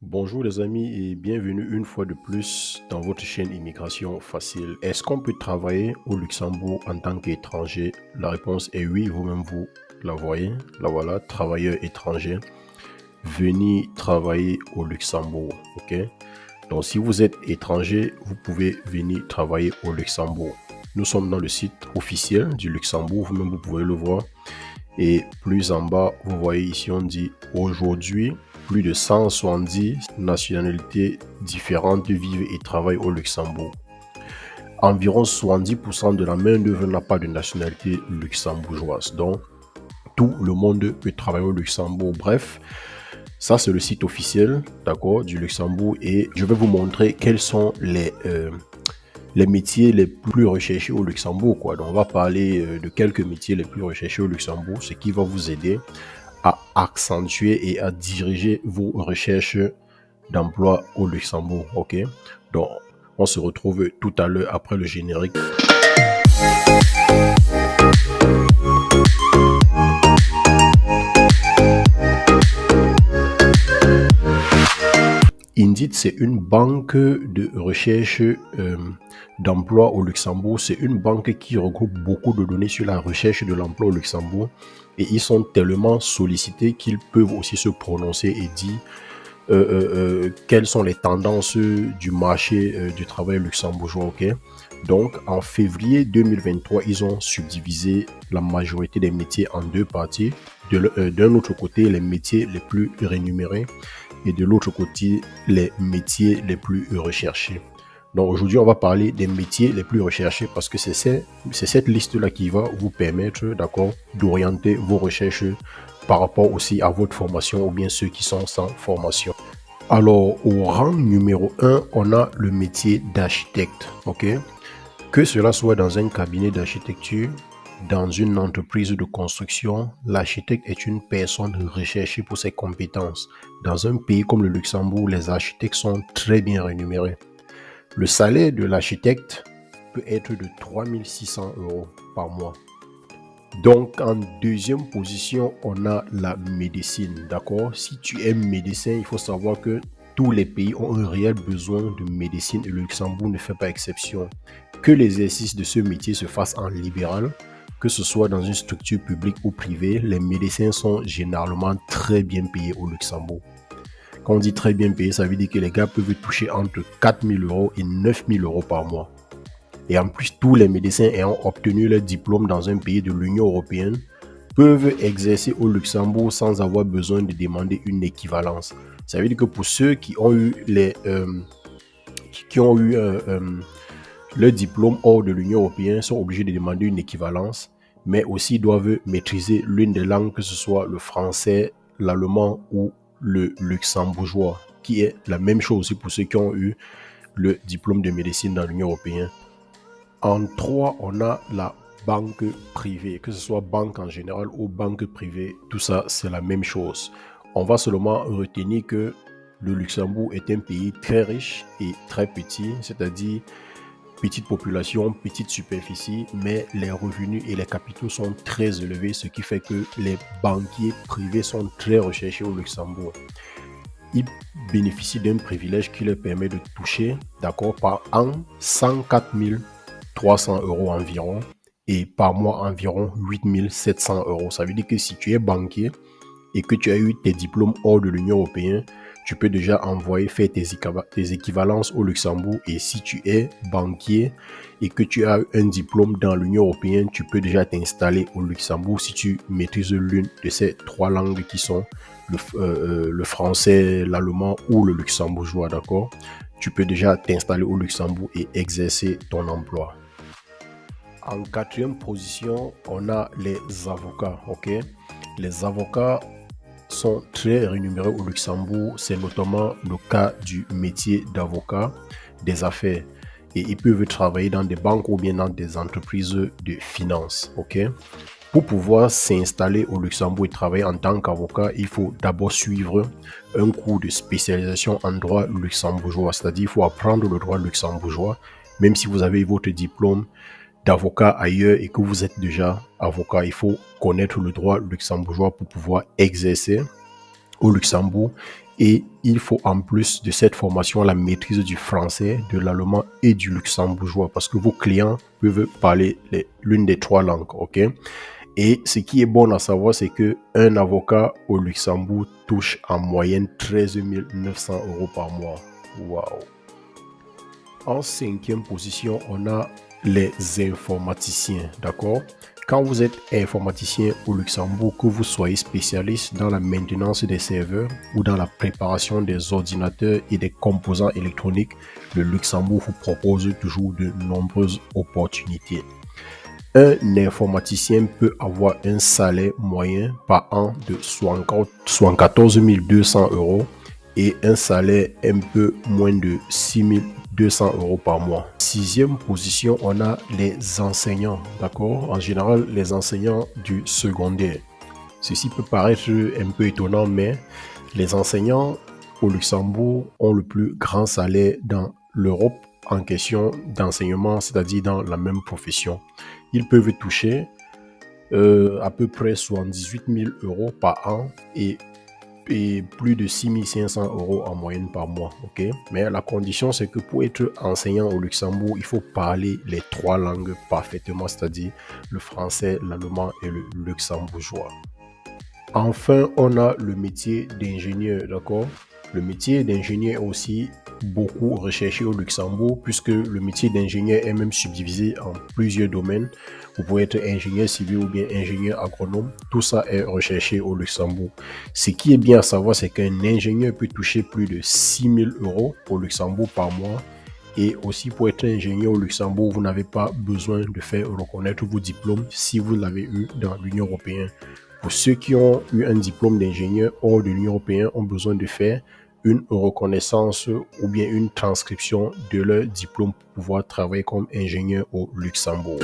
Bonjour les amis et bienvenue une fois de plus dans votre chaîne Immigration Facile. Est-ce qu'on peut travailler au Luxembourg en tant qu'étranger? La réponse est oui, vous-même vous la voyez. Là voilà, travailleur étranger, venez travailler au Luxembourg, ok? Donc si vous êtes étranger, vous pouvez venir travailler au Luxembourg. Nous sommes dans le site officiel du Luxembourg, vous-même vous pouvez le voir. Et plus en bas, vous voyez ici, on dit aujourd'hui, plus de 170 nationalités différentes vivent et travaillent au Luxembourg. Environ 70% de la main-d'œuvre n'a pas de nationalité luxembourgeoise. Donc, tout le monde peut travailler au Luxembourg. Bref, ça, c'est le site officiel, d'accord, du Luxembourg. Et je vais vous montrer quels sont les métiers les plus recherchés au Luxembourg, quoi. Donc, on va parler de quelques métiers les plus recherchés au Luxembourg, ce qui va vous aider à accentuer et à diriger vos recherches d'emploi au Luxembourg, ok? Donc, on se retrouve tout à l'heure après le générique. Indeed, c'est une banque de recherche d'emploi au Luxembourg. C'est une banque qui regroupe beaucoup de données sur la recherche de l'emploi au Luxembourg. Et ils sont tellement sollicités qu'ils peuvent aussi se prononcer et dire quelles sont les tendances du marché du travail luxembourgeois, ok? Donc, en février 2023, ils ont subdivisé la majorité des métiers en deux parties. D'un autre côté, les métiers les plus rémunérés et de l'autre côté, les métiers les plus recherchés. Donc aujourd'hui, on va parler des métiers les plus recherchés parce que c'est cette liste-là qui va vous permettre, d'accord, d'orienter vos recherches par rapport aussi à votre formation ou bien ceux qui sont sans formation. Alors, au rang numéro 1, on a le métier d'architecte, ok? Que cela soit dans un cabinet d'architecture, dans une entreprise de construction, l'architecte est une personne recherchée pour ses compétences. Dans un pays comme le Luxembourg, les architectes sont très bien rémunérés. Le salaire de l'architecte peut être de 3 600 € par mois. Donc, en deuxième position, on a la médecine, d'accord? Si tu es médecin, il faut savoir que tous les pays ont un réel besoin de médecine et le Luxembourg ne fait pas exception. Que l'exercice de ce métier se fasse en libéral, que ce soit dans une structure publique ou privée, les médecins sont généralement très bien payés au Luxembourg. Quand on dit très bien payé, ça veut dire que les gars peuvent toucher entre 4 000 € et 9 000 € par mois. Et en plus, tous les médecins ayant obtenu leur diplôme dans un pays de l'Union européenne peuvent exercer au Luxembourg sans avoir besoin de demander une équivalence. Ça veut dire que pour ceux qui ont eu leur diplôme hors de l'Union européenne sont obligés de demander une équivalence, mais aussi doivent maîtriser l'une des langues, que ce soit le français, l'allemand ou le luxembourgeois, qui est la même chose aussi pour ceux qui ont eu le diplôme de médecine dans l'Union européenne. En 3, on a la banque privée, que ce soit banque en général ou banque privée, tout ça c'est la même chose. On va seulement retenir que le Luxembourg est un pays très riche et très petit, c'est-à-dire petite population, petite superficie, mais les revenus et les capitaux sont très élevés, ce qui fait que les banquiers privés sont très recherchés au Luxembourg. Ils bénéficient d'un privilège qui leur permet de toucher, d'accord, par an 104 300 € environ et par mois environ 8 700 €. Ça veut dire que si tu es banquier et que tu as eu tes diplômes hors de l'Union européenne, tu peux déjà envoyer faire tes équivalences au Luxembourg. Et si tu es banquier et que tu as un diplôme dans l'Union européenne, tu peux déjà t'installer au Luxembourg si tu maîtrises l'une de ces trois langues qui sont le français, l'allemand ou le luxembourgeois, d'accord? Tu peux déjà t'installer au Luxembourg et exercer ton emploi. En quatrième position, on a les avocats, ok? Les avocats sont très rémunérés au Luxembourg. C'est notamment le cas du métier d'avocat des affaires. Et ils peuvent travailler dans des banques ou bien dans des entreprises de finance, ok? Pour pouvoir s'installer au Luxembourg et travailler en tant qu'avocat, il faut d'abord suivre un cours de spécialisation en droit luxembourgeois. C'est-à-dire, il faut apprendre le droit luxembourgeois, même si vous avez votre diplôme d'avocat ailleurs et que vous êtes déjà avocat. Il faut connaître le droit luxembourgeois pour pouvoir exercer au Luxembourg. Et il faut en plus de cette formation la maîtrise du français, de l'allemand et du luxembourgeois parce que vos clients peuvent parler l'une des trois langues, ok? Et ce qui est bon à savoir, c'est que un avocat au Luxembourg touche en moyenne 13 900 € par mois. Waouh! En cinquième position, on a les informaticiens, d'accord? Quand vous êtes informaticien au Luxembourg, que vous soyez spécialiste dans la maintenance des serveurs ou dans la préparation des ordinateurs et des composants électroniques, le Luxembourg vous propose toujours de nombreuses opportunités. Un informaticien peut avoir un salaire moyen par an de 74 200 € et un salaire un peu moins de 6 200 € par mois. Sixième position, on a les enseignants, d'accord? En général, les enseignants du secondaire. Ceci peut paraître un peu étonnant, mais les enseignants au Luxembourg ont le plus grand salaire dans l'Europe en question d'enseignement, c'est-à-dire dans la même profession. Ils peuvent toucher à peu près 78 000 € par an et plus de 6 500 € en moyenne par mois. Okay? Mais la condition, c'est que pour être enseignant au Luxembourg, il faut parler les trois langues parfaitement, c'est-à-dire le français, l'allemand et le luxembourgeois. Enfin, on a le métier d'ingénieur, d'accord? Le métier d'ingénieur est aussi beaucoup recherché au Luxembourg puisque le métier d'ingénieur est même subdivisé en plusieurs domaines. Vous pouvez être ingénieur civil ou bien ingénieur agronome. Tout ça est recherché au Luxembourg. Ce qui est bien à savoir, c'est qu'un ingénieur peut toucher plus de 6 000 € au Luxembourg par mois. Et aussi, pour être ingénieur au Luxembourg, vous n'avez pas besoin de faire reconnaître vos diplômes si vous l'avez eu dans l'Union européenne. Pour ceux qui ont eu un diplôme d'ingénieur hors de l'Union européenne, ont besoin de faire une reconnaissance ou bien une transcription de leur diplôme pour pouvoir travailler comme ingénieur au Luxembourg.